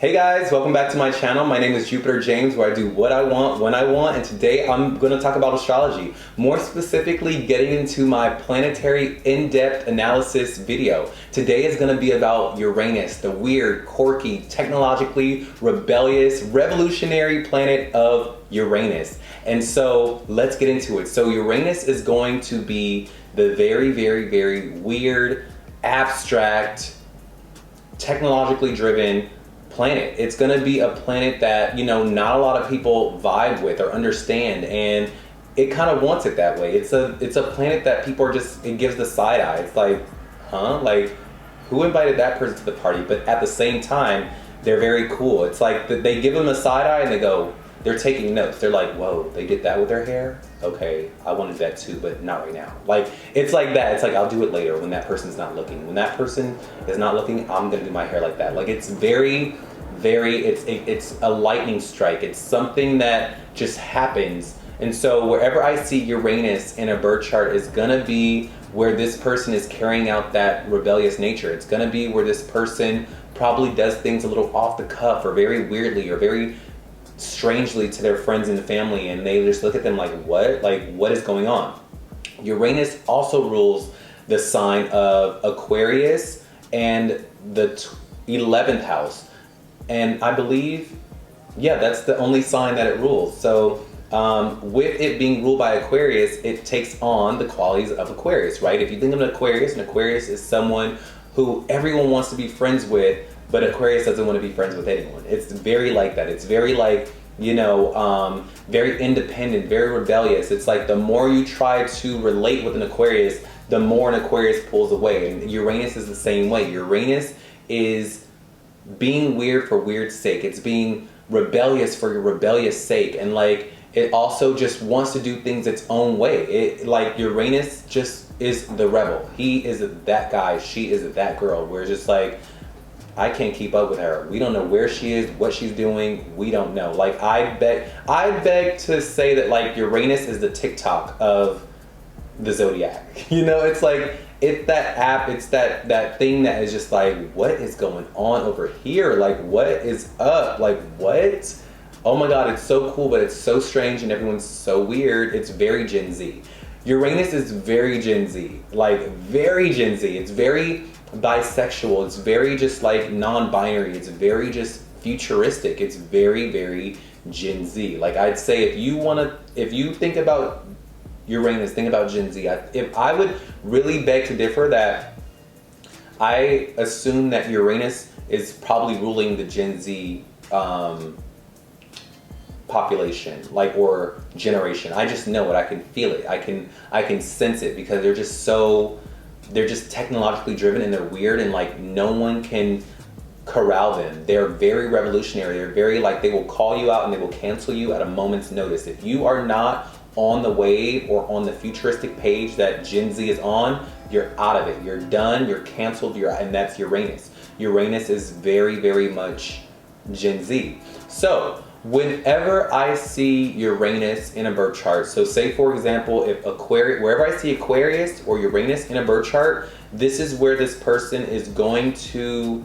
Hey guys, welcome back to my channel. My name is Jupiter James, where I do what I want, when I want, and today I'm going to talk about astrology. More specifically, getting into my planetary in-depth analysis video. Today is going to be about Uranus, the weird, quirky, technologically rebellious, revolutionary planet of Uranus. And so let's get into it. So Uranus is going to be the very, very, very weird, abstract, technologically driven planet. It's going to be a planet that, not a lot of people vibe with or understand, and it kind of wants it that way. It's a planet that people are just, it gives the side eye. It's like, huh? Like, who invited that person to the party? But at the same time, they're very cool. It's like they give them a side eye and they go, they're taking notes. They're like, whoa, they did that with their hair? Okay, I wanted that too, but not right now. Like, it's like that. It's like, I'll do it later when that person's not looking. When that person is not looking, I'm gonna do my hair like that. Like, it's very, it's a lightning strike. It's something that just happens. And so wherever I see Uranus in a birth chart is gonna be where this person is carrying out that rebellious nature. It's gonna be where this person probably does things a little off the cuff or very weirdly or very strangely to their friends and family, and they just look at them like, what? Like, what is going on? Uranus also rules the sign of Aquarius and the 11th house. And I believe, yeah, that's the only sign that it rules. So with it being ruled by Aquarius, it takes on the qualities of Aquarius, right? If you think of an Aquarius is someone who everyone wants to be friends with, but Aquarius doesn't want to be friends with anyone. It's very like that. It's very like, very independent, very rebellious. It's like the more you try to relate with an Aquarius, the more an Aquarius pulls away. And Uranus is the same way. Uranus is being weird for weird's sake. It's being rebellious for your rebellious sake. And like, it also just wants to do things its own way. It, like, Uranus just is the rebel. He is that guy. She is that girl. We're just like, I can't keep up with her. We don't know where she is, what she's doing. We don't know. Like, I beg to say that, like, Uranus is the TikTok of the zodiac. It's like, it's that app, it's that thing that is just like, what is going on over here? Like, what is up? Like, what? Oh my God, it's so cool, but it's so strange and everyone's so weird. It's very Gen Z. Uranus is very Gen Z, like very Gen Z. It's very bisexual. It's very just like non-binary. It's very just futuristic. It's very, very Gen Z. Like, I'd say if you think about Uranus, think about Gen Z. If I would really beg to differ, that I assume that Uranus is probably ruling the Gen Z population, like, or generation. I just know it. I can feel it. I can sense it, because they're just technologically driven, and they're weird, and like no one can corral them. They're very revolutionary. They're very like, they will call you out and they will cancel you at a moment's notice. If you are not on the wave or on the futuristic page that Gen Z is on, you're out of it. You're done, you're canceled, and that's Uranus. Uranus is very, very much Gen Z. So whenever I see Uranus in a birth chart, so say for example, if wherever I see Aquarius or Uranus in a birth chart, this is where this person is going to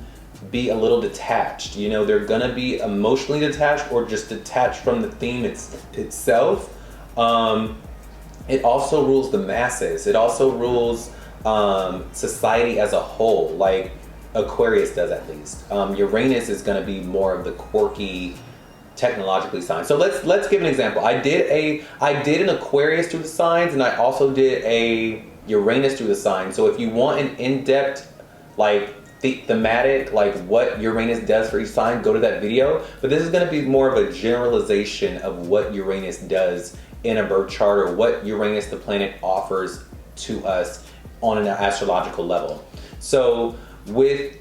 be a little detached. They're gonna be emotionally detached or just detached from the theme itself. It also rules the masses. It also rules society as a whole, like Aquarius does at least. Uranus is going to be more of the quirky, technologically sign. So let's give an example. I did an Aquarius through the signs, and I also did a Uranus through the signs. So if you want an in-depth, like, thematic, like what Uranus does for each sign, go to that video. But this is going to be more of a generalization of what Uranus does in a birth chart, or what Uranus, the planet, offers to us on an astrological level. So with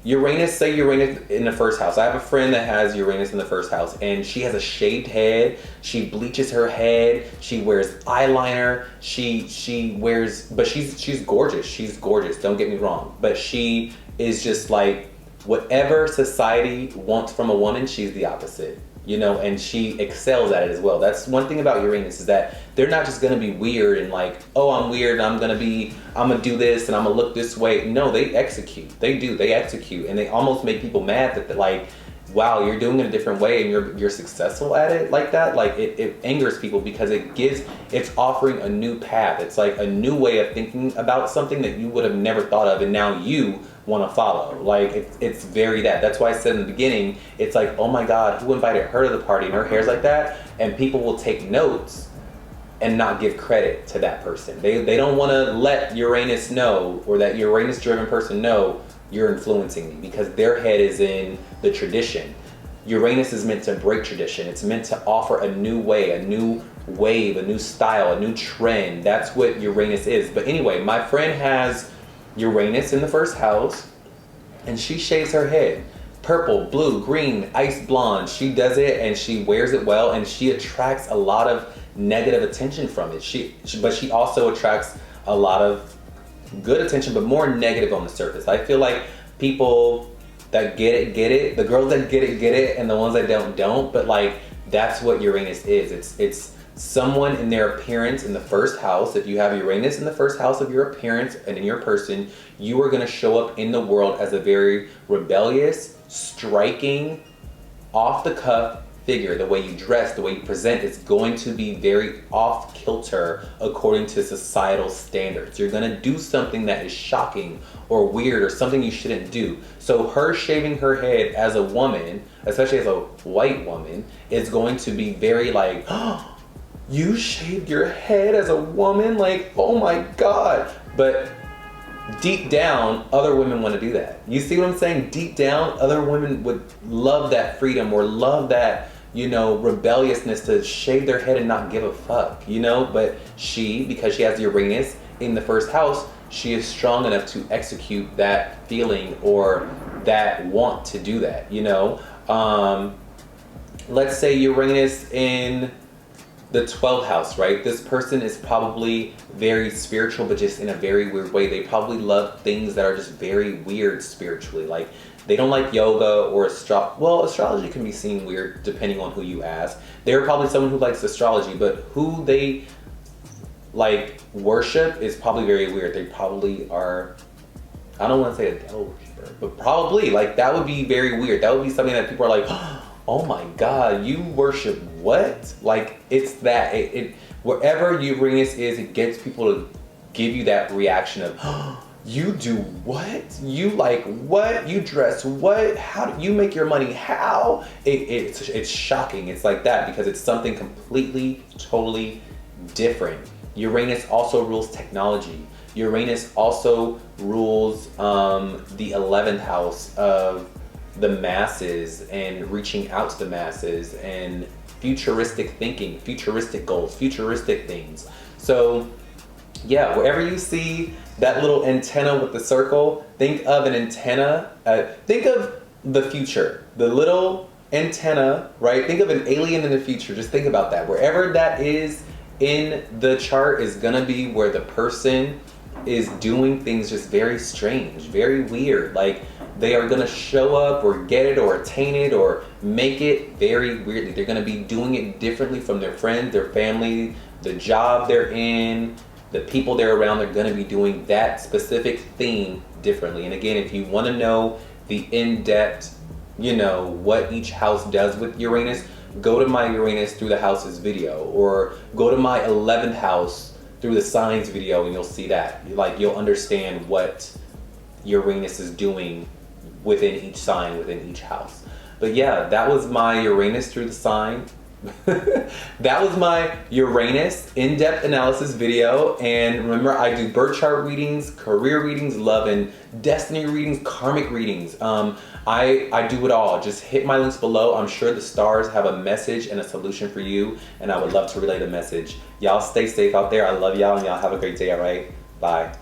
Uranus, say Uranus in the first house. I have a friend that has Uranus in the first house, and she has a shaved head. She bleaches her head. She wears eyeliner. She wears, but she's gorgeous. She's gorgeous. Don't get me wrong. But she is just like, whatever society wants from a woman, she's the opposite. And she excels at it as well. That's one thing about Uranus, is that they're not just gonna be weird and like, oh, I'm weird and I'm gonna do this and I'm gonna look this way. No, they execute. They execute, and they almost make people mad that, like, wow, you're doing it a different way and you're successful at it like that, like it angers people because it's offering a new path. It's like a new way of thinking about something that you would have never thought of, and now you want to follow. Like it's very that's why I said in the beginning, it's like, oh my God, who invited her to the party and her hair's like that? And people will take notes and not give credit to that person. They don't want to let Uranus know, or that Uranus driven person know, you're influencing me, because their head is in the tradition. Uranus is meant to break tradition. It's meant to offer a new way, a new wave, a new style, a new trend. That's what Uranus is. But anyway, my friend has Uranus in the first house, and she shaves her head. Purple, blue, green, ice blonde. She does it and she wears it well, and she attracts a lot of negative attention from it. But she also attracts a lot of good attention, but more negative on the surface. I feel like people that get it. The girls that get it, and the ones that don't. But like, that's what Uranus is. It's someone in their appearance in the first house. If you have Uranus in the first house of your appearance and in your person, you are going to show up in the world as a very rebellious, striking, off the cuff figure. The way you dress, the way you present is going to be very off kilter according to societal standards. You're going to do something that is shocking or weird or something you shouldn't do. So her shaving her head as a woman, especially as a white woman, is going to be very like, oh, you shaved your head as a woman? Like, oh my God. But deep down, other women want to do that. You see what I'm saying? Deep down, other women would love that freedom, or love that, you know, rebelliousness to shave their head and not give a fuck, you know? But she, because she has Uranus in the first house, she is strong enough to execute that feeling or that want to do that, you know? Let's say Uranus in the 12th house, right? This person is probably very spiritual, but just in a very weird way. They probably love things that are just very weird spiritually. Like, they don't like yoga or astrology can be seen weird depending on who you ask. They're probably someone who likes astrology, but who they like worship is probably very weird. They probably are, I don't want to say a devil worshiper, but probably, like, that would be very weird. That would be something that people are like, oh my God, you worship what? Like, it's that, wherever Uranus is, it gets people to give you that reaction of, you do what? You like what? You dress what? How do you make your money? How? It's shocking. It's like that because it's something completely, totally different. Uranus also rules technology. Uranus also rules the 11th house of the masses and reaching out to the masses and futuristic thinking, futuristic goals, futuristic things. So yeah, wherever you see that little antenna with the circle, think of an antenna, think of the future, the little antenna, right? Think of an alien in the future. Just think about that. Wherever that is in the chart is gonna be where the person is doing things just very strange, very weird. Like, they are gonna show up or get it or attain it or make it very weirdly. They're gonna be doing it differently from their friends, their family, the job they're in, the people they're around. They're gonna be doing that specific thing differently. And again, if you wanna know the in-depth, you know, what each house does with Uranus, go to my Uranus through the houses video, or go to my 11th house through the signs video, and you'll see that. Like, you'll understand what Uranus is doing within each sign, within each house. But yeah, that was my Uranus through the sign. That was my Uranus in-depth analysis video. And remember, I do birth chart readings, career readings, love and destiny readings, karmic readings. I do it all. Just hit my links below. I'm sure the stars have a message and a solution for you, and I would love to relay the message. Y'all stay safe out there. I love y'all, and y'all have a great day, all right? Bye.